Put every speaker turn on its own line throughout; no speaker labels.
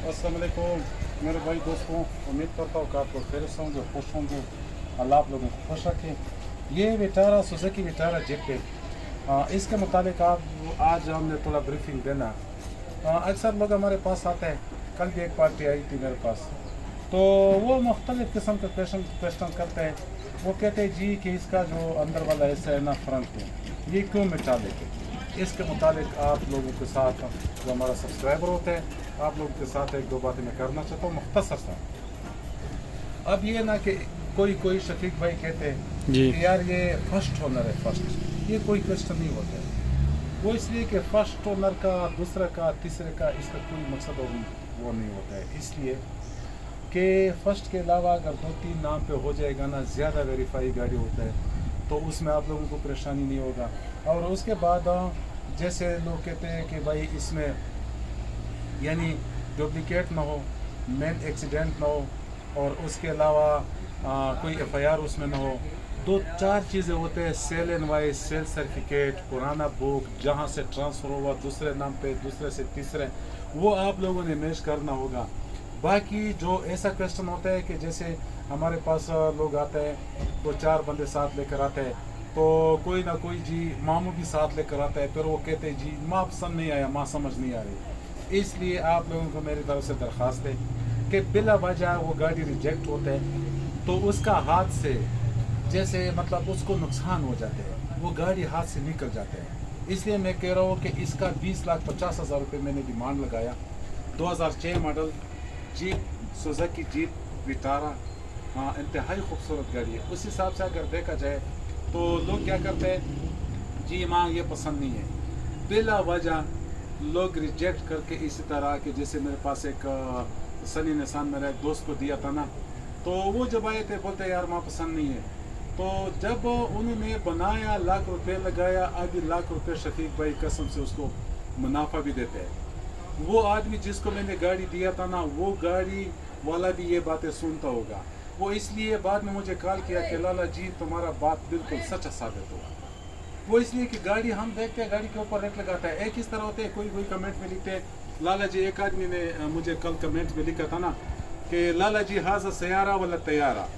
अस्सलाम वालेकुम मेरे भाई दोस्तों, उम्मीद करता हूँ कि आप लोग खैरियत से होंगे, खुश होंगे। अल्लाह आप लोगों को खुश रखें। ये विटारा सुजुकी विटारा जेट है, इसके मुतालिक आप आज हमने थोड़ा ब्रीफिंग देना। अक्सर लोग हमारे पास आते हैं, कल भी एक पार्टी आई थी मेरे पास, तो वो मुख्तलिफ़ किस्म के क्वेश्चन करते हैं। वो कहते हैं जी कि इसका जो अंदर वाला हिस्सा है ना, फ्रंट में, ये क्यों मिटा देते। इसके मुतालिक आप लोगों के साथ, जो हमारा सब्सक्राइबर होते हैं, आप लोगों के साथ एक दो बातें मैं करना चाहता हूँ मुख्तसर सा। अब ये ना कि कोई शफीक भाई कहते हैं
जी
कि यार ये फर्स्ट ओनर है, फर्स्ट, ये कोई क्वेश्चन नहीं होता है। वो इसलिए कि फर्स्ट ओनर का, दूसरे का, तीसरे का, इसका कोई मकसद वो नहीं होता है। इसलिए कि फर्स्ट के अलावा अगर 2-3 नाम पे हो जाएगा ना, ज़्यादा वेरीफाई गाड़ी होता है, तो उसमें आप लोगों को परेशानी नहीं होगा। और उसके बाद जैसे लोग कहते हैं कि भाई इसमें यानी डुप्लिकेट ना हो, मेन एक्सीडेंट ना हो, और उसके अलावा कोई एफआईआर उसमें ना हो। 2-4 चीज़ें होते हैं, sale and wise, sale certificate, पुराना बुक, जहाँ से ट्रांसफ़र हुआ दूसरे नाम पे, दूसरे से तीसरे, वो आप लोगों ने मैच करना होगा। बाकी जो ऐसा क्वेश्चन होता है कि जैसे हमारे पास लोग आते हैं, 2-4 बंदे साथ लेकर आते हैं, तो कोई ना कोई जी मामू भी साथ लेकर आता है, फिर वो कहते हैं जी माँ पसंद नहीं आया, माँ समझ नहीं आ रही। इसलिए आप लोगों को मेरी तरफ से दरख्वास्त है कि बिला वजह वो गाड़ी रिजेक्ट होता है, तो उसका हाथ से जैसे मतलब उसको नुकसान हो जाते हैं, वो गाड़ी हाथ से निकल जाते हैं। इसलिए मैं कह रहा हूँ कि इसका 20,50,000 रुपये मैंने डिमांड लगाया। 2006 model jeep, Suzuki jeep Vitara, हाँ इंतहाई खूबसूरत गाड़ी है। उस हिसाब से अगर देखा जाए तो लोग क्या करते हैं जी माँ ये पसंद नहीं है, बिला वजह लोग रिजेक्ट करके। इसी तरह के जैसे मेरे पास एक सनी निशान मेरा एक दोस्त को दिया था ना, तो वो जब आए थे बोलते यार माँ पसंद नहीं है। तो जब उन्होंने बनाया, लाख रुपए लगाया, आधी लाख रुपए शफीक भाई कसम से उसको मुनाफा भी देते हैं। वो आदमी जिसको मैंने गाड़ी दिया था ना, वो गाड़ी वाला भी ये बातें सुनता होगा। वो इसलिए बाद में मुझे कॉल किया कि लाला जी तुम्हारा बात बिल्कुल सच साबित हुआ। वो इसलिए कि गाड़ी हम देखते हैं, गाड़ी के ऊपर रेट लगाता है। एक इस तरह होते हैं, कोई कमेंट में लिखते हैं लाला जी, एक आदमी ने मुझे कल कमेंट में लिखा था ना कि लाला जी हाजा सयारा वाला तैयारा,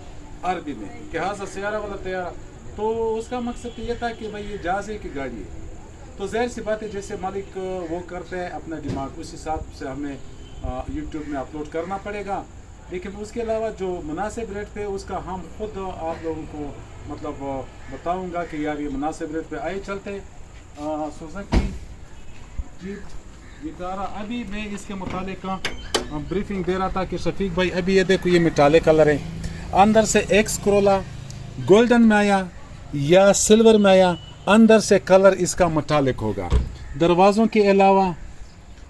अरबी में कि हाजा सयारा वाला तैयारा, तो उसका मकसद ये था कि भाई ये जहाज़े की गाड़ी है। तो ज़ाहिर सी बात है, जैसे मालिक वो करते हैं अपना दिमाग, उस हिसाब से हमें यूट्यूब में अपलोड करना पड़ेगा। लेकिन उसके अलावा जो मुनासिब रेट पे उसका हम खुद आप लोगों को मतलब बताऊंगा कि यार ये मुनासिब रेट पे आए चलते। सुजुकी जीप विटारा, अभी मैं इसके मुतालिक का ब्रीफिंग दे रहा था कि शफीक भाई अभी ये देखो ये मेटालिक कलर है, अंदर से एक्स क्रोला गोल्डन में आया या सिल्वर में आया, अंदर से कलर इसका मेटालिक होगा। दरवाज़ों के अलावा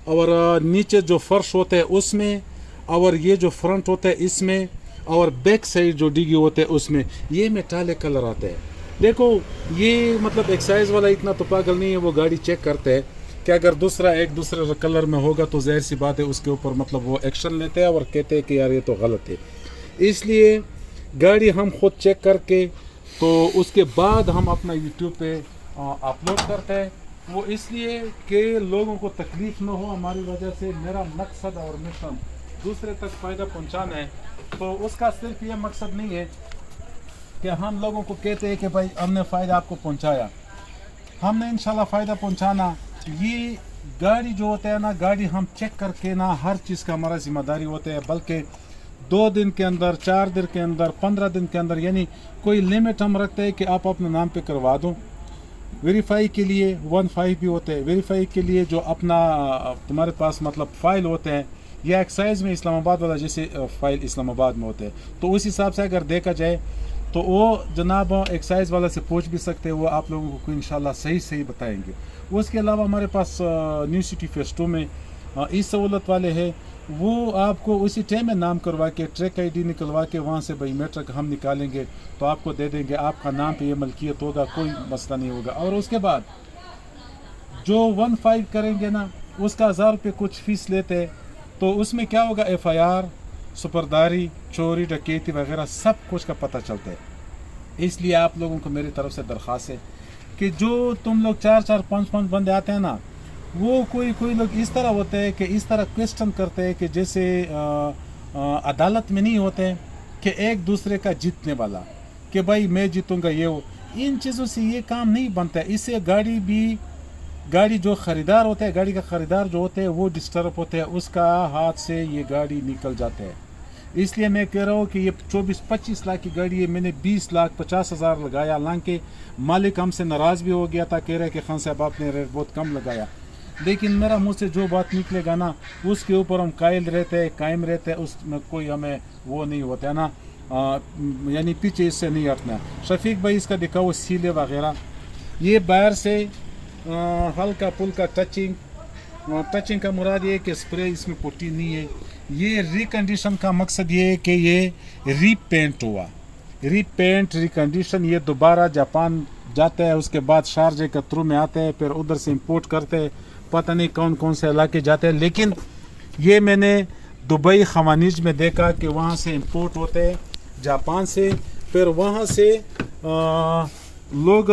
और नीचे जो फर्श होते हैं उसमें, और ये जो फ्रंट होता है इसमें, और बैक साइड जो डिगी होते हैं उसमें, ये मेटालिक कलर आते हैं। देखो ये मतलब एक्साइज वाला इतना तो पागल नहीं है, वो गाड़ी चेक करते हैं कि अगर दूसरा एक दूसरे कलर में होगा तो ज़ाहिर सी बात है उसके ऊपर मतलब वो एक्शन लेते हैं और कहते हैं कि यार ये तो गलत है। इसलिए गाड़ी हम खुद चेक करके तो उसके बाद हम अपना यूट्यूब पे अपलोड करते हैं। वो इसलिए कि लोगों को तकलीफ़ न हो हमारी वजह से। मेरा मकसद और मिशन दूसरे तक फ़ायदा पहुंचाना है, तो उसका सिर्फ ये मकसद नहीं है कि हम लोगों को कहते हैं कि भाई हमने फ़ायदा आपको पहुंचाया। हमने इंशाल्लाह फ़ायदा पहुंचाना। ये गाड़ी जो होता है ना, गाड़ी हम चेक करके ना, हर चीज़ का हमारा जिम्मेदारी होता है। बल्कि 2 दिन के अंदर, 4 दिन के अंदर, 15 दिन के अंदर, यानी कोई लिमिट हम रखते हैं कि आप अपने नाम पे करवा दो। वेरीफाई के लिए 1.5 भी होते हैं, वेरीफाई के लिए जो अपना तुम्हारे पास मतलब फ़ाइल होते हैं, या एक्साइज में इस्लामाबाद वाला जैसे फ़ाइल इस्लामाबाद में होते हैं, तो उस हिसाब से अगर देखा जाए तो वो जनाब एक्साइज वाला से पूछ भी सकते हैं, वो आप लोगों को इंशाल्लाह सही बताएंगे। उसके अलावा हमारे पास न्यू सिटी फेस 2 में इस सहूलत वाले हैं, वो आपको उसी टाइम में नाम करवा के ट्रैक आईडी निकलवा के वहाँ से बायोमेट्रिक हम निकालेंगे तो आपको दे देंगे, आपका नाम पे ये मलकियत होगा, कोई मसला नहीं होगा। और उसके बाद जो 1.5 करेंगे ना, उसका 1000 रुपये कुछ फ़ीस लेते हैं, तो उसमें क्या होगा, एफआईआर, सुपरदारी, चोरी, डकैती वगैरह सब कुछ का पता चलता है। इसलिए आप लोगों को मेरी तरफ से दरख्वास्त है कि जो तुम लोग 4-4, 5-5 बंदे आते हैं ना, वो कोई लोग इस तरह होते हैं कि इस तरह क्वेश्चन करते हैं कि जैसे अदालत में नहीं होते कि एक दूसरे का जीतने वाला, कि भाई मैं जीतूंगा ये वो। इन चीज़ों से ये काम नहीं बनता है। इससे गाड़ी जो ख़रीदार होता है, गाड़ी का ख़रीदार जो होते हैं वो डिस्टर्ब होते हैं, उसका हाथ से ये गाड़ी निकल जाते हैं। इसलिए मैं कह रहा हूँ कि ये 24-25 लाख की गाड़ी है, मैंने 20,50,000 लगाया। हालांकि मालिक हमसे नाराज़ भी हो गया था, कह रहे कि खान साहब आपने रेट बहुत कम लगाया, लेकिन मेरा मुँह से जो बात निकलेगा ना उसके ऊपर हम कायल रहते हैं, कायम रहते हैं, उसमें कोई हमें वो नहीं होता है ना, यानी पीछे इससे नहीं हटना। शफीक भाई इसका दिखाओ सीले वगैरह, ये बाहर से हल्का फुल्का टचिंग का मुराद ये कि स्प्रे इसमें पुट्टी नहीं है। ये रिकंडीशन का मकसद ये है कि ये रीपेंट हुआ, रिकंडीशन। ये दोबारा जापान जाते हैं, उसके बाद शारजे के थ्रू में आते हैं, फिर उधर से इंपोर्ट करते हैं, पता नहीं कौन कौन से इलाके जाते हैं। लेकिन ये मैंने दुबई खवानीज में देखा कि वहाँ से इंपोर्ट होते हैं जापान से, फिर वहाँ से लोग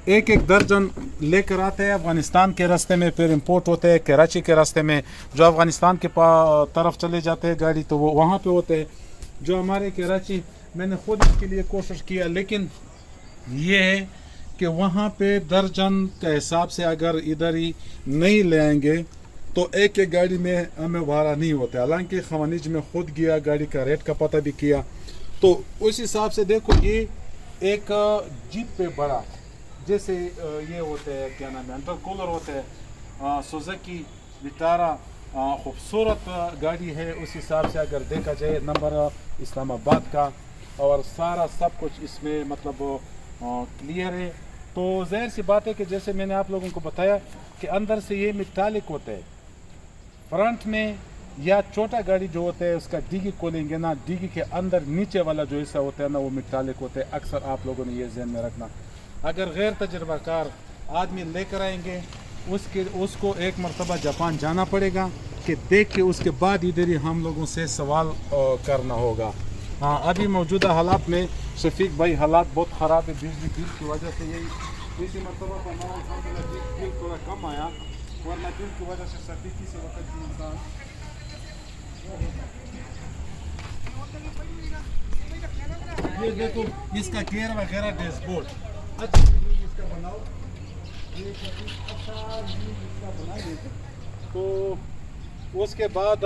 एक दर्जन लेकर आते हैं अफ़गानिस्तान के रास्ते में, फिर इंपोर्ट होते हैं कराची के रास्ते में। जो अफ़गानिस्तान के तरफ चले जाते हैं गाड़ी तो वो वहाँ पे होते हैं। जो हमारे कराची, मैंने खुद इसके लिए कोशिश किया, लेकिन ये है कि वहाँ पे दर्जन के हिसाब से अगर इधर ही नहीं ले आएंगे तो एक गाड़ी में हमें भाड़ा नहीं होता। हालांकि खवानीज में खुद गया, गाड़ी का रेट का पता भी किया, तो उस हिसाब से देखो ये एक जीप पे बड़ा, जैसे ये होते हैं क्या नाम है, अंडर कूलर होते हैं, सुजुकी विटारा, खूबसूरत गाड़ी है। उस हिसाब से अगर देखा जाए नंबर इस्लामाबाद का और सारा सब कुछ इसमें मतलब क्लियर है। तो ज़ाहिर सी बात है कि जैसे मैंने आप लोगों को बताया कि अंदर से ये मेटालिक होता है, फ्रंट में या छोटा गाड़ी जो होता है उसका डिगी खोलेंगे ना, डिगी के अंदर नीचे वाला जो हिस्सा होता है ना वो मेटालिक होता है। अक्सर आप लोगों ने ये ज़हन में रखना। अगर गैर तजर्बाकार आदमी लेकर आएंगे उसको एक मरतबा जापान जाना पड़ेगा कि देख के उसके बाद इधर ही हम लोगों से सवाल करना होगा। हाँ, अभी मौजूदा हालात में शफीक भाई हालात बहुत ख़राब है, बिजली बिल की वजह से। यही इसी मरतबा पर बिल थोड़ा कम आया, वरना बिल की वजह से शफीक से वक्त की इंसान ये देखो इसका गियर वगैरह डैशबोर्ड अच्छा इसका बनाओ, ये अच्छा इसका बना देते तो उसके बाद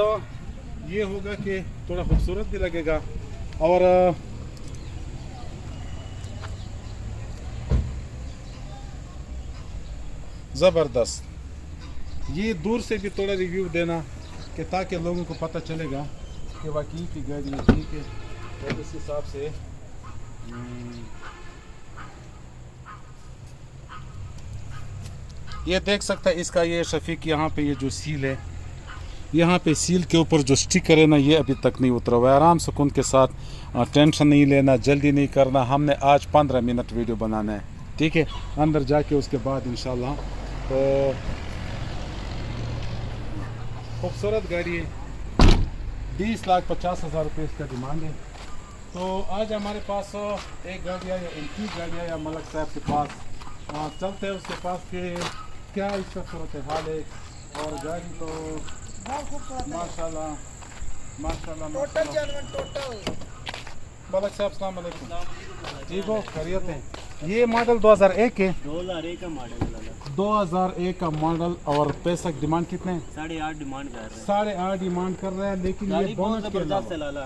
ये होगा कि थोड़ा खूबसूरत भी लगेगा। और ज़बरदस्त ये दूर से भी थोड़ा रिव्यू देना कि ताकि लोगों को पता चलेगा कि वाकई की गाड़ी ठीक है। और इस हिसाब से ये देख सकता है इसका ये शफीक यहाँ पे ये जो सील है, यहाँ पे सील के ऊपर जो स्टिकर है ना ये अभी तक नहीं उतरा हुआ है। आराम सुकून के साथ, टेंशन नहीं लेना, जल्दी नहीं करना। हमने आज 15 मिनट वीडियो बनाना है, ठीक है। अंदर जाके उसके बाद इंशाल्लाह। तो खूबसूरत गाड़ी है, 20,50,000 रुपये इसका डिमांड है। तो आज हमारे पास एक गाड़ी आया, एंटीक गाड़ी आया मलक साहब के पास। चलते हैं उसके पास कि क्या इसका सूरत हाल है। और गाड़ी तो माशाल्लाह माशाल्लाह टोटल। मलक साहब अस्सलाम वालेकुम, ठीक हो, खैरियत है। ये मॉडल 2001 है,
2001 का मॉडल,
2001 का मॉडल। और पैसा डिमांड कितने?
8.5 डिमांड कर रहे हैं।
8.5 डिमांड कर रहे हैं, लेकिन ये बोनस के
जबरदस्त है लाला,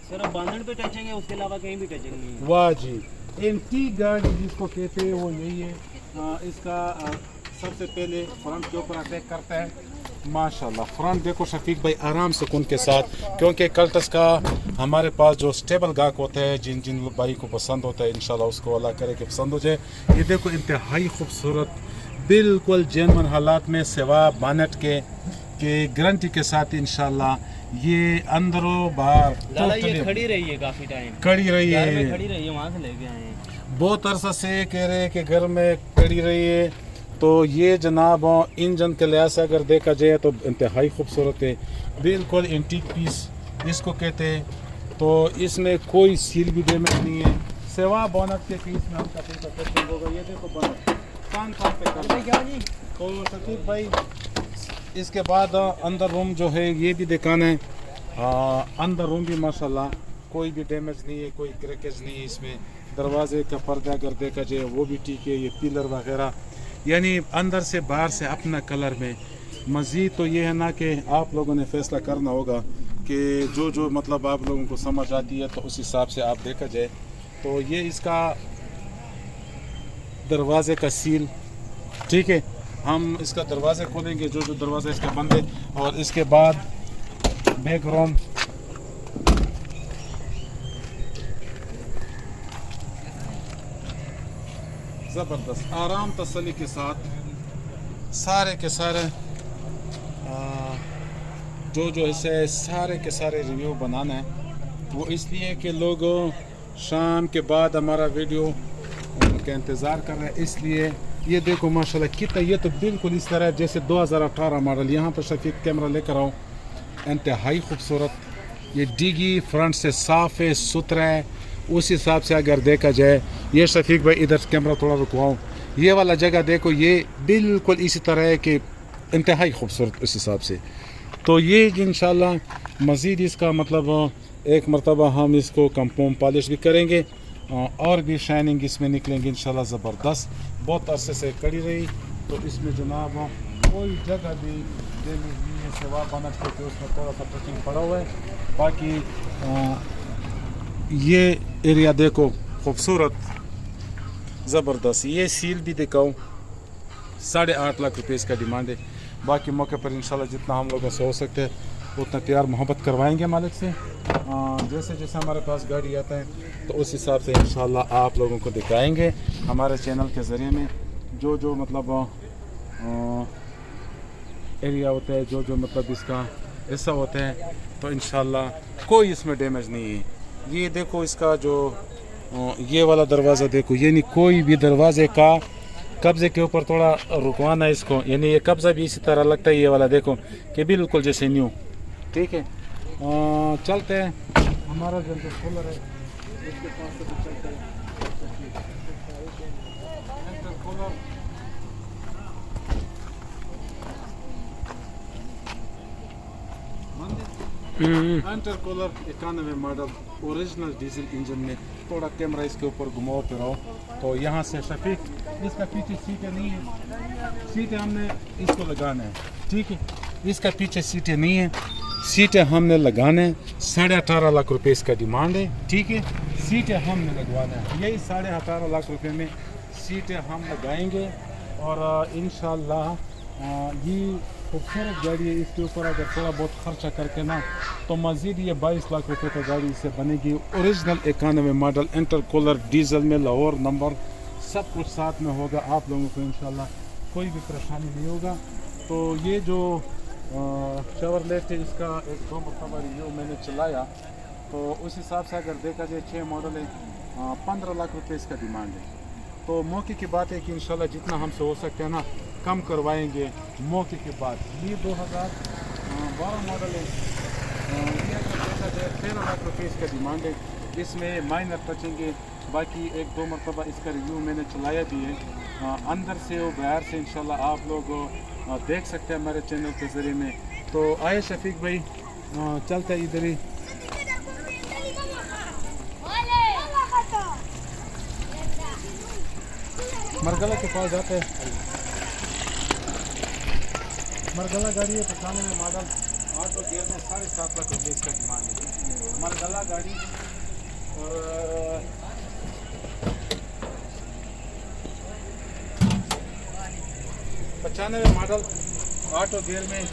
सिर्फ बांधन पे टचिंग है, उसके अलावा कहीं भी टचिंग नहीं है।
वाह जी, एंटीक गाड़ी जिसको कहते हैं वो यही है। इसका सबसे पहले फ्रंट के ऊपर अटैक करता है माशाल्लाह। फ्रंट देखो शफीक भाई आराम सुकून के साथ, क्योंकि कल्टस का हमारे पास जो स्टेबल गाहक होते हैं, जिन जिन भाई को पसंद होता है इंशाल्लाह उसको अल्लाह करे कि पसंद हो जाए। ये देखो इंतहाई खूबसूरत, बिल्कुल जेन्युइन हालात में, सिवा बानेट के गारंटी के साथ इंशाल्लाह। ये अंदरों बाहर
लाला ये खड़ी रही है, काफ़ी टाइम
खड़ी रही
घर
है,
में खड़ी रही है, वहाँ से लेके आए हैं।
बहुत अरसा से कह रहे हैं कि घर में खड़ी रही है। तो ये जनाब इंजन के लिहाज से अगर देखा जाए तो इंतहाई खूबसूरत है, बिल्कुल एंटीक पीस इसको कहते हैं। तो इसमें कोई सील भी डैमेज नहीं है, सिवा बोनट के पीस में हल्का फुल्का टचिंग होगा। ये देखो बोनट दुकान कहाँ पे करना है? तो शकीब भाई इसके बाद अंदर रूम जो है ये भी दिखाना है। अंदर रूम भी माशाल्लाह कोई भी डैमेज नहीं है, कोई क्रैकेज नहीं है इसमें। दरवाजे का पर्दा अगर देखा जाए वो भी ठीक है, ये पिलर वगैरह यानी अंदर से बाहर से अपना कलर में। मज़ीद तो ये है ना कि आप लोगों ने फैसला करना होगा कि जो जो मतलब आप लोगों को समझ आती है तो उस हिसाब से आप देखा जाए। तो ये इसका दरवाजे का सील, ठीक है। हम इसका दरवाज़े खोलेंगे, जो जो दरवाज़ा इसका बंद है, और इसके बाद बैकग्राउंड ज़बरदस्त आराम तसल्ली के साथ सारे के सारे जो इसे सारे के सारे रिव्यू बनाना है। वो इसलिए कि लोग शाम के बाद हमारा वीडियो का इंतज़ार कर रहे हैं, इसलिए ये देखो माशाल्लाह कितना, ये तो बिल्कुल इस तरह जैसे 2018 मॉडल। यहाँ पर शफीक कैमरा लेकर आओ, इंतहाई खूबसूरत। ये डिगी फ्रंट से साफ़ है, सुथरा है। उस हिसाब से अगर देखा जाए, ये शफीक भाई इधर कैमरा थोड़ा रुकवाओ, ये वाला जगह देखो, ये बिल्कुल इसी तरह है कि इंतहाई खूबसूरत उस हिसाब से। तो ये इंशाल्लाह मज़ीद इसका मतलब एक मरतबा हम इसको कंपाउंड पॉलिश भी करेंगे और भी शाइनिंग इसमें निकलेंगे इंशाल्लाह ज़बरदस्त। बहुत अरसे से कड़ी रही तो इसमें जनाब कोई जगह भी डैमेज नहीं है, सिवा बनट के उसमें थोड़ा सा टचिंग पड़ा हुआ है। बाकी ये एरिया देखो खूबसूरत ज़बरदस्त। ये सील भी दिखाऊँ, 8.5 लाख रुपये इसका डिमांड है। बाकी मौके पर इंशाल्लाह जितना हम लोगों से हो सकते हैं उतना प्यार मोहब्बत करवाएंगे मालिक से। जैसे जैसे हमारे पास गाड़ी आता है तो उस हिसाब से इंशाल्लाह आप लोगों को दिखाएंगे हमारे चैनल के ज़रिए में। जो जो मतलब एरिया होता है, जो जो मतलब इसका हिस्सा होता है, तो इंशाल्लाह कोई इसमें डैमेज नहीं है। ये देखो इसका जो ये वाला दरवाज़ा देखो, यानी कोई भी दरवाजे का कब्जे के ऊपर थोड़ा रुकवाना इसको, यानी ये कब्जा भी इसी तरह लगता है। ये वाला देखो कि बिल्कुल जैसे न्यू, ठीक है। चलते हैं, हमारा जो कूलर है इसके पास से भी चलते हैं। Enter cooler 91 model original diesel engine में। थोड़ा कैमरा इसके ऊपर घुमाओ फिराओ तो यहाँ से शफीक इसका पीछे सीटें नहीं है, सीटें हमने इसको लगाना है, ठीक है। इसका पीछे सीटें नहीं है, सीटें हमने लगाना है। 18.5 लाख रुपए इसका डिमांड है, ठीक है। सीटें हमने लगवाना है, यही 18.5 लाख रुपए में सीटें हम लगाएंगे। और इंशाल्लाह ये खूबसूरत गाड़ी है। इसके ऊपर अगर थोड़ा बहुत खर्चा करके ना तो मज़ीद ये 22 लाख रुपए का गाड़ी इससे बनेगी। ओरिजिनल 91 मॉडल इंटरकूलर डीजल में, लाहौर नंबर, सब कुछ साथ में होगा। आप लोगों को इंशाल्लाह कोई भी परेशानी नहीं होगा। तो ये जो शेवरलेट है इसका 1-2 मरतबा रिव्यू मैंने चलाया, तो उस हिसाब से अगर देखा जाए 6 मॉडल है, 15 लाख रुपये इसका डिमांड है। तो मौके की बात है कि इंशाल्लाह जितना हमसे हो सकता है ना कम करवाएंगे मौके के बाद। ये 2012 मॉडल है, ये अगर देखा जाए 13 लाख रुपये इसका डिमांड है। इसमें माइनर टचिंग है, बाकी 1-2 मरतबा इसका रिव्यू मैंने चलाया भी है। अंदर से और बाहर से इंशाल्लाह आप लोग देख सकते हैं हमारे चैनल के ज़रिए में। तो आए शफीक भाई चलते हैं इधर ही। मरगला के पास जाते हैं। मरगला गाड़ी है 95 मॉडल, ऑटो गियर में 7.5 लाख रुपये इसका डिमांड है। मरगला गाड़ी और 95 मॉडल ऑटो गियर में।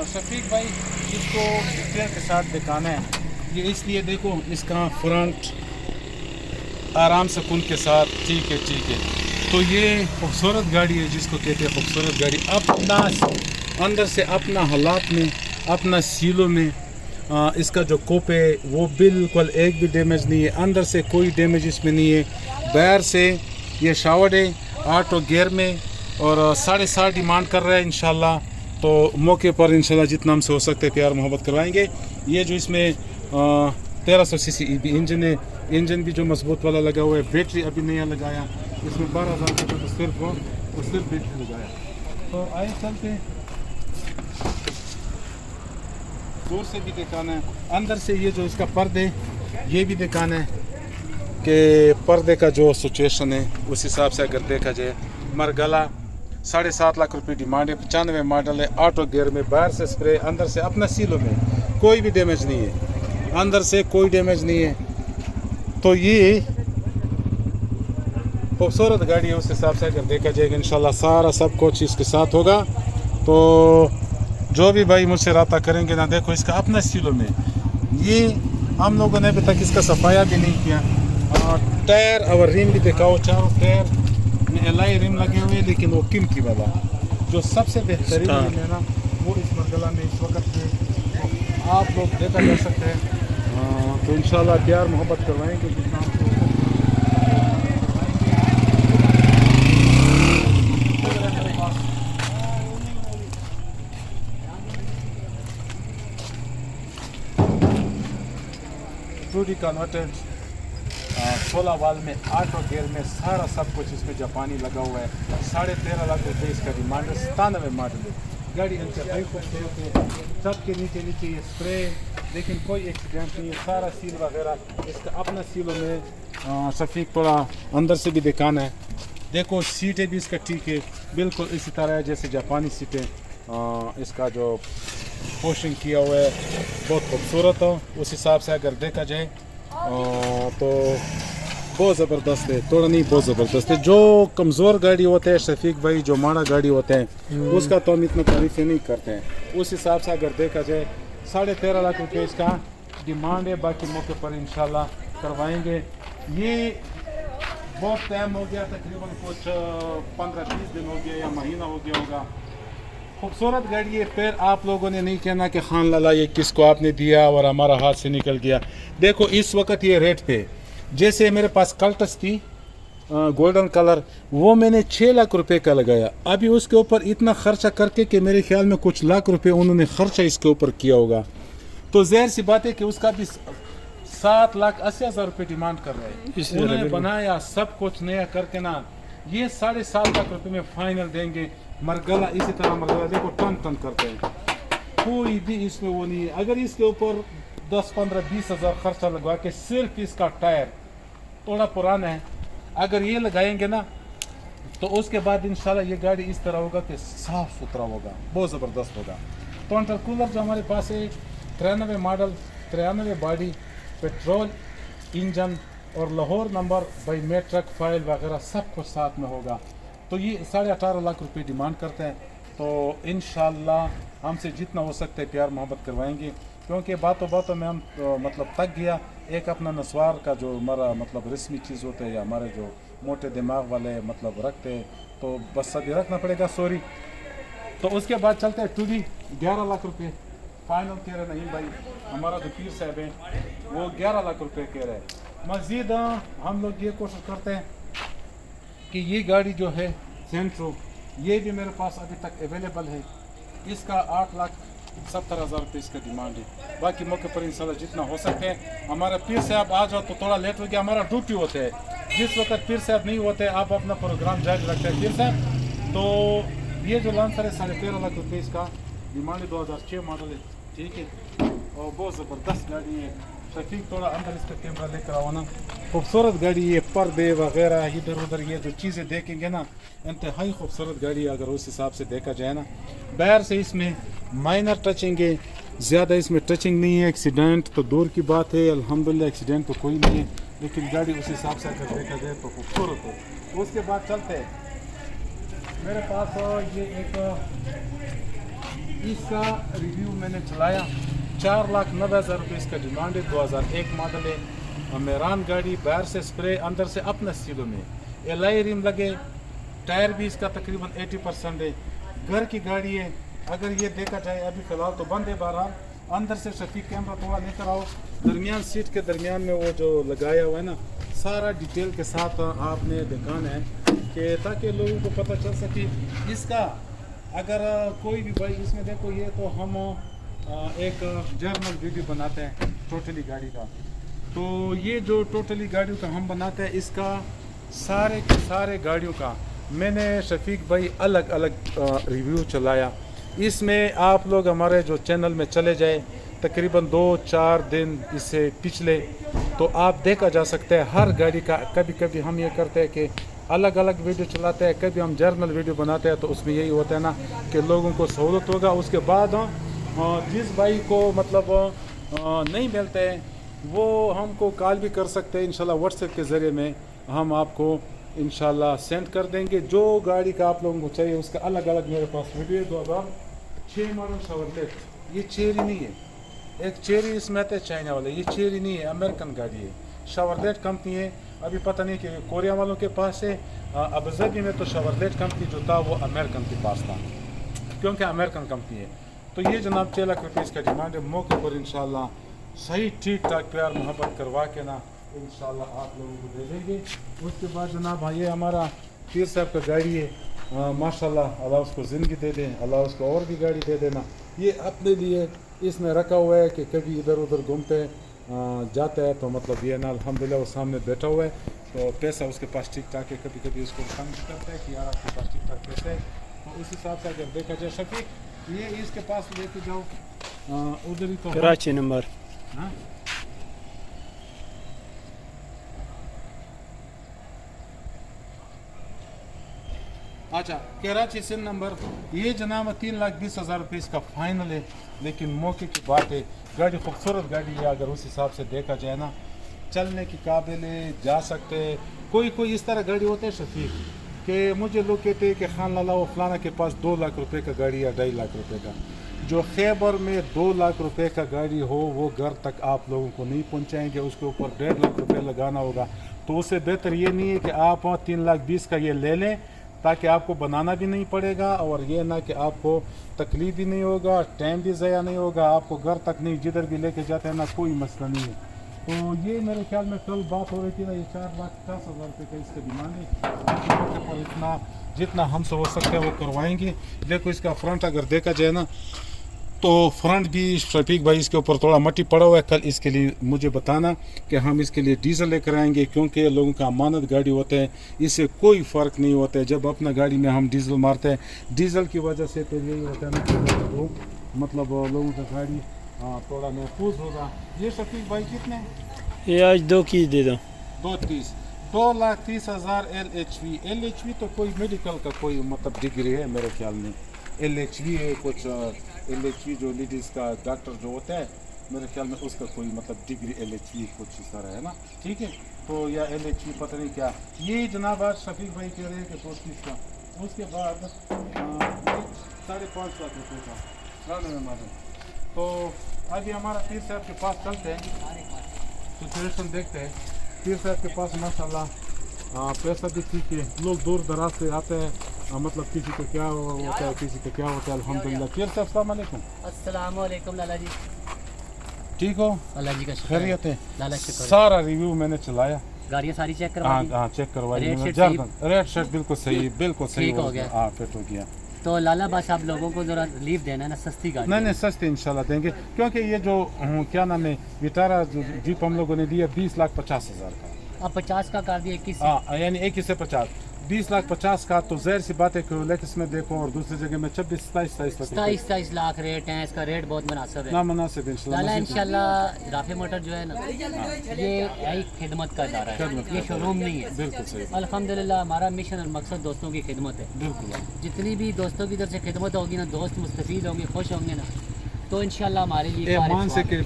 शफीक भाई इसको डिटेल के साथ दिखाना है, ये इसलिए देखो इसका फ्रंट आराम सुकून के साथ, ठीक है, ठीक है। तो ये खूबसूरत गाड़ी है जिसको कहते हैं खूबसूरत गाड़ी। अपना अंदर से अपना हालात में, अपना सीलों में इसका जो कोप है वो बिल्कुल एक भी डैमेज नहीं है। अंदर से कोई डैमेज इसमें नहीं है। बाहर से ये शावर्ड है ऑटो गियर में और 7.5 डिमांड कर रहा है इंशाल्लाह। तो मौके पर इंशाल्लाह जितना हमसे हो सकते हैं प्यार मोहब्बत करवाएंगे। ये जो इसमें 1300 सीसी इंजन है, इंजन भी जो मजबूत वाला लगा हुआ है। बैटरी अभी नया लगाया, इसमें 12,000 रुपये तो सिर्फ सिर्फ बैटरी लगाया। तो आए चलते, दूर से भी दिखाना है, अंदर से ये जो इसका पर्दे ये भी दिखाना है कि पर्दे का जो सिचुएशन है उस हिसाब से अगर देखा जाए। मरगला 7.5 लाख रुपए डिमांड है, 95 मॉडल है, ऑटो गियर में, बाहर से स्प्रे, अंदर से अपना सीलों में कोई भी डैमेज नहीं है, अंदर से कोई डैमेज नहीं है। तो ये खूबसूरत गाड़ी है, उस हिसाब से अगर देखा जाएगा इंशाल्लाह सारा सब कुछ इसके साथ होगा। तो जो भी भाई मुझसे रब्ता करेंगे ना, देखो इसका अपना सीलों में, ये हम लोगों ने अभी तक इसका सफाया भी नहीं किया। टायर और रिम भी दिखाओ, चारों टायर में एलआई रिम लगे हुए, लेकिन वो किम वाला जो सबसे बेहतरीन रिम है ना, वो इस मरगला में इस वक्त है, तो आप लोग देखा जा सकते हैं। तो इंशाल्लाह प्यार मोहब्बत करवाएंगे जितना हमको। टूडी कन्वर्टेड 16 वाल में, ऑटो गियर में, सारा सब कुछ इसमें जापानी लगा हुआ है। 13.5 लाख रुपये इसका डिमांड है, 97 मॉडल है। गाड़ी इंतहाई खूबसूरत है, छत के नीचे नीचे ये स्प्रे, लेकिन कोई एक्सीडेंट नहीं है, सारा सील वगैरह इसका अपना सीलों में। सफ़ीक थोड़ा अंदर से भी दिखाना है, देखो सीटें भी इसका ठीक है, बिल्कुल इसी तरह है जैसे जापानी सीटें। इसका जो पोशिंग किया हुआ है बहुत खूबसूरत हो, उस हिसाब से अगर देखा जाए तो बहुत ज़बरदस्त है, थोड़ा नहीं बहुत ज़बरदस्त है। जो कमज़ोर गाड़ी होते हैं शफीक भाई, जो माड़ा गाड़ी होते हैं उसका तो हम इतना तारीफ़ें नहीं करते हैं। उस हिसाब से अगर देखा जाए 13.5 लाख रुपये इसका डिमांड है, बाकी मौके पर इंशाल्लाह करवाएंगे। ये बहुत टाइम हो गया, तकरीबन कुछ 15-20 दिन हो गया या महीना हो गया होगा। खूबसूरत गाड़ी है, फिर आप लोगों ने नहीं कहना कि खान लाला ये किसको आपने दिया और हमारा हाथ से निकल गया। देखो इस वक्त ये रेट पे, जैसे मेरे पास कल्टस थी गोल्डन कलर, वो मैंने 6 लाख रुपए का लगाया। अभी उसके ऊपर इतना खर्चा करके कि मेरे ख्याल में कुछ लाख रुपए उन्होंने खर्चा इसके ऊपर किया होगा। तो ज़ाहिर सी बात है कि उसका भी 7,80,000 रुपये डिमांड कर रहे हैं। उन्होंने बनाया सब कुछ नया करके ना, ये 7.5 लाख रुपए में फाइनल देंगे। मरगला इसी तरह, मरगला देखो टन टन करते हैं, कोई भी इसमें वो नहीं है। अगर इसके ऊपर 10-15-20 हज़ार खर्चा लगवा के सिर्फ इसका टायर थोड़ा पुराना है अगर ये लगाएंगे ना, तो उसके बाद इंशाल्लाह ये गाड़ी इस तरह होगा कि साफ सुथरा होगा, बहुत ज़बरदस्त होगा। तो इंटरकूलर जो हमारे पास है 93 मॉडल, 93 बॉडी, पेट्रोल इंजन और Lahore number, by matric file वगैरह सब कुछ साथ में होगा। तो ये 18.5 लाख रुपए डिमांड करते हैं। तो इंशाल्लाह हमसे जितना हो सकता है प्यार मोहब्बत करवाएंगे, क्योंकि बातों बातों में हम मतलब थक गया। एक अपना नस्वार का जो हमारा मतलब रस्मी चीज़ होता है, या हमारे जो मोटे दिमाग वाले मतलब रखते हैं, तो बस अभी रखना पड़ेगा, सॉरी। तो उसके बाद चलते हैं टूडी 11 लाख रुपये फाइनल कह रहे। नहीं भाई, हमारा जो पीर साहब है वो 11 लाख रुपये कह रहे हैं। मज़ीद हम लोग ये कोशिश करते हैं कि ये गाड़ी जो है सेंट्रो, ये भी मेरे पास अभी तक अवेलेबल है। इसका 8,70,000 रुपये इसका डिमांड है। बाकी मौके पर इंशाल्लाह जितना हो सकते हैं। हमारा पीर साहब आ जाओ तो थोड़ा लेट हो गया, हमारा ड्यूटी होता है, जिस वक्त पीर साहब नहीं होते आप अपना प्रोग्राम जारी रखते हैं पीर साहब। तो ये जो लांसर है 13.5 लाख रुपये इसका डिमांड है, 2006 मॉडल है, ठीक है, और बहुत ज़बरदस्त गाड़ी है। शफीक थोड़ा अंदर इसका कैमरा लेकर आओ ना, खूबसूरत गाड़ी है, पर्दे वगैरह इधर उधर ये जो चीज़ें देखेंगे ना, इंतहाई खूबसूरत गाड़ी है अगर उस हिसाब से देखा जाए ना। बाहर से इसमें माइनर टचिंग है, ज़्यादा इसमें टचिंग नहीं है। एक्सीडेंट तो दूर की बात है, अल्हम्दुलिल्लाह एक्सीडेंट तो कोई नहीं है, लेकिन गाड़ी उस हिसाब से अगर देखा जाए तो खूबसूरत है। तो उसके बाद चलते हैं, मेरे पास ये एक इसका रिव्यू मैंने चलाया, 4,90,000 रुपये इसका डिमांड है, 2001 मॉडल है, मेरान गाड़ी, बाहर से स्प्रे, अंदर से अपना सीलों में एलआई रिम लगे, टायर भी इसका तकरीबन 80% है। घर की गाड़ी है, अगर ये देखा जाए अभी फ़िलहाल तो बंद है। बहरहाल अंदर से शफीक कैमरा थोड़ा लेकर आओ, दरमियान सीट के दरमियान में वो जो लगाया हुआ है ना, सारा डिटेल के साथ आपने दिखाना है कि ताकि लोगों को पता चल सके इसका। अगर कोई भी भाई इसमें देखो, ये तो हम एक जर्नल वीडियो बनाते हैं टोटली गाड़ी का, तो ये जो टोटली गाड़ियों का हम बनाते हैं, इसका सारे के सारे गाड़ियों का मैंने शफीक भाई अलग अलग रिव्यू चलाया। इसमें आप लोग हमारे जो चैनल में चले जाए तकरीबन 2-4 दिन इससे पिछले, तो आप देखा जा सकता है हर गाड़ी का। कभी कभी हम ये करते हैं कि अलग अलग वीडियो चलाते हैं, कभी हम जर्नल वीडियो बनाते हैं, तो उसमें यही होता है ना कि लोगों को सहूलत होगा। उसके बाद जिस भाई को मतलब नहीं मिलते हैं वो हमको कॉल भी कर सकते हैं, इंशाल्लाह व्हाट्सएप के ज़रिए में हम आपको इंशाल्लाह सेंड कर देंगे। जो गाड़ी का आप लोगों को चाहिए उसका अलग अलग मेरे पास वीडियो। 2006 मॉडल शेवरलेट, ये चेरी नहीं है, एक चेरी इसमें आते हैं चाइना वाले, ये चेरी नहीं है, अमेरिकन गाड़ी है, शेवरलेट कंपनी है। अभी पता नहीं कि कोरिया वालों के पास है, अबुधाबी में तो शेवरलेट कंपनी जो था वो अमेरिकन के पास था, क्योंकि अमेरिकन कंपनी है। तो ये जनाब 6 लाख रुपये इसका डिमांड है। मौके पर इंशाल्लाह सही ठीक ठाक प्यार मोहब्बत करवा के ना इंशाल्लाह आप लोगों को दे देंगे। उसके बाद जनाब ये हमारा पीर साहब का गाड़ी है, माशाल्लाह अल्लाह उसको ज़िंदगी दे दे, अल्लाह उसको और भी गाड़ी दे देना। ये अपने लिए इसमें रखा हुआ है कि कभी इधर उधर घूमते जाता है तो मतलब ये ना अल्हम्दुलिल्लाह वो सामने बैठा हुआ है, तो पैसा उसके पास ठीक ठाक है। कभी कभी उसको तंग करता है कि यार आपके पास ठीक ठाक पैसे है, तो उस हिसाब से अगर देखा जाए शफीक ये इसके पास लेके जाओ उधर ही तो
कराची नंबर।
हाँ अच्छा, कराची सिंध नंबर। ये जनाब 3,20,000 रुपये इसका फाइनल है, लेकिन मौके की बात है, गाड़ी खूबसूरत गाड़ी है। अगर उस हिसाब से देखा जाए ना चलने की काबिल है, जा सकते हैं। कोई इस तरह गाड़ी होते है शफीक कि मुझे लोग कहते हैं कि खान लाला वो फलाना के पास 2 लाख रुपए का गाड़ी या 2.5 लाख रुपए का। जो खैबर में 2 लाख रुपए का गाड़ी हो वो घर तक आप लोगों को नहीं पहुंचाएंगे, उसके ऊपर 1.5 लाख रुपए लगाना होगा। तो उससे बेहतर ये नहीं है कि आप 3,20,000 का ये ले लें, ताकि आपको बनाना भी नहीं पड़ेगा और ये ना कि आपको तकलीफ भी नहीं होगा, टाइम भी ज़ाया नहीं होगा, आपको घर तक नहीं जिधर भी लेके जाते हैं ना कोई मसला नहीं है। तो ये मेरे ख्याल में कल बात हो रही थी ना, ये 4,50,000 रुपये का इसका डिमांड है। और इतना जितना हमसे हो सकता है वो करवाएंगे। देखो इसका फ्रंट अगर देखा जाए ना तो फ्रंट भी शफीक भाई इसके ऊपर थोड़ा मट्टी पड़ा हुआ है। कल इसके लिए मुझे बताना कि हम इसके लिए डीजल लेकर आएंगे, क्योंकि लोगों का अमानत गाड़ी होते हैं, इससे कोई फ़र्क नहीं होता है। जब अपना गाड़ी में हम डीजल मारते हैं, डीजल की वजह से तो यही होता है ना कि मतलब लोगों का गाड़ी थोड़ा महफूज होगा। ये शफीक भाई कितने?
ये आज 2 की दे दो।
2,30,000 2,30,000 LHV तो कोई मेडिकल का कोई मतलब डिग्री है मेरे ख्याल में। LHV है कुछ, LHV जो लेडीज़ का डॉक्टर जो होता है मेरे ख्याल में उसका कोई मतलब डिग्री LHV कुछ इस तरह है ना, ठीक है। तो या LHV पता नहीं क्या। ये जनाब आज शफीक भाई कह रहे हैं कि 2,30,000 का। उसके बाद 5.5 लाख रुपये का पुराने में मालूम। तो अभी हमारा पीर साहब के पास चलते हैं, सिचुएशन देखते हैं। पीर साहब के पास माशाल्लाह पैसा भी ठीक है, लोग दूर दराज से आते हैं, मतलब किसी को क्या होता है किसी को क्या होता है। अल्हम्दुलिल्लाह। पीर साहब अस्सलाम वालेकुम।
अस्सलाम वालेकुम लाला जी।
ठीक हो?
अल्लाह जी का शुक्र है।
खैरियत है?
लाला शुक्र है।
सारा रिव्यू मैंने चलाया,
गाड़ियाँ सारी चेक करवा
हाँ
दी?
हाँ चेक करवाई।
रेट शेट
रेट शेट बिल्कुल सही, बिल्कुल सही
ठीक हो गया।
हाँ फिट हो गया।
तो लाला बस आप लोगों को जरा रिलीफ देना है ना, सस्ती गाड़ी।
नहीं सस्ते इंशाल्लाह देंगे, क्योंकि ये जो क्या नाम है विटारा जो जीप हम लोगों ने दिया 20,50,000 का।
अब 50 का कर दिए 21
हाँ यानी 21 से 50, 20,50,000 का। तो जाहिर सी बात है कि लेटेस्ट में देखो और दूसरी जगह में 26-27
लाख रेट है। इसका रेट बहुत मुनासिब है
ना मुनासिब
लाला।
इंशाल्लाह।
इंशाल्लाह राफे मोटर जो है ना ये एक खिदमत का इदारा है, ये शोरूम नहीं है।
बिल्कुल सही,
अल्हम्दुलिल्लाह हमारा मिशन और मकसद दोस्तों की खिदमत है।
बिल्कुल।
जितनी भी दोस्तों की तरफ से खिदमत होगी ना, दोस्त मुस्तफीद होंगे, खुश होंगे ना, तो इंशाल्लाह हमारे लिए
मान से कि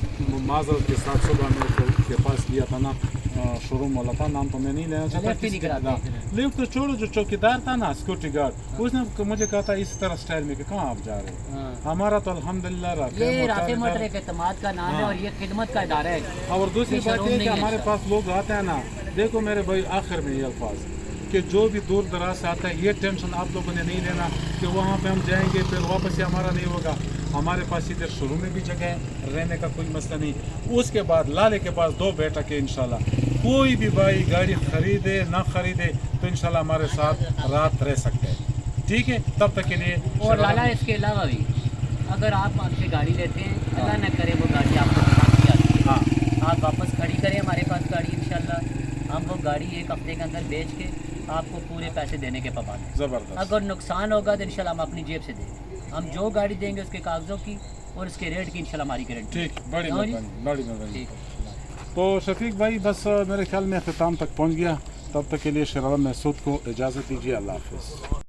माजरत के साथ सुबह में के पास लिया था ना शोरूम वाला था, नाम तो मैं नहीं लेना चाहता। लिफ्ट तो छोड़ो, जो चौकीदार था ना सिक्योरिटी गार्ड, उसने मुझे कहा था इस तरह स्टाइल में कि कहाँ आप जा रहे हैं। हमारा तो अल्हम्दुलिल्लाह
राफे मोटर एक एतमाद का नाम है और ये खिदमत का इदारा है।
और दूसरी बात ये कि हमारे पास लोग आते हैं ना, देखो मेरे भाई आखिर में ये अल्फाज कि जो भी दूर दराज से आता है ये टेंशन आप लोगों ने नहीं लेना कि वहाँ पे हम जाएंगे फिर वापस से हमारा नहीं होगा। हमारे पास इधर शुरू में भी जगह है, रहने का कोई मसला नहीं। उसके बाद लाले के पास 2 बैठक है इंशाल्लाह। कोई भी भाई गाड़ी खरीदे ना खरीदे तो इंशाल्लाह हमारे साथ रात रह सकते हैं, ठीक है। तब तक के लिए
और लाला इसके अलावा भी अगर आप हमसे गाड़ी लेते हैं, अल्लाह न करे वो गाड़ी आपको पसंद आती है, हाँ आप वापस खड़ी करें हमारे पास गाड़ी, इंशाल्लाह हम वो गाड़ी 1 हफ्ते के अंदर बेच के آپ کو پورے پیسے دینے کے پابند ہیں.
زبردست.
اگر نقصان ہوگا تو انشاءاللہ ہم اپنی جیب سے دیں گے. ہم جو گاڑی دیں گے اس کے کاغذوں کی اور اس کے ریٹ کی انشاءاللہ ہماری گارنٹی.
ٹھیک, بڑی مہربانی, بڑی مہربانی.
ٹھیک ہے.
تو شفیق بھائی بس میرے خیال میں اختتام تک پہنچ گیا. تب تک کے لیے شیرعالم محسود کو اجازت دیجیے. اللہ حافظ.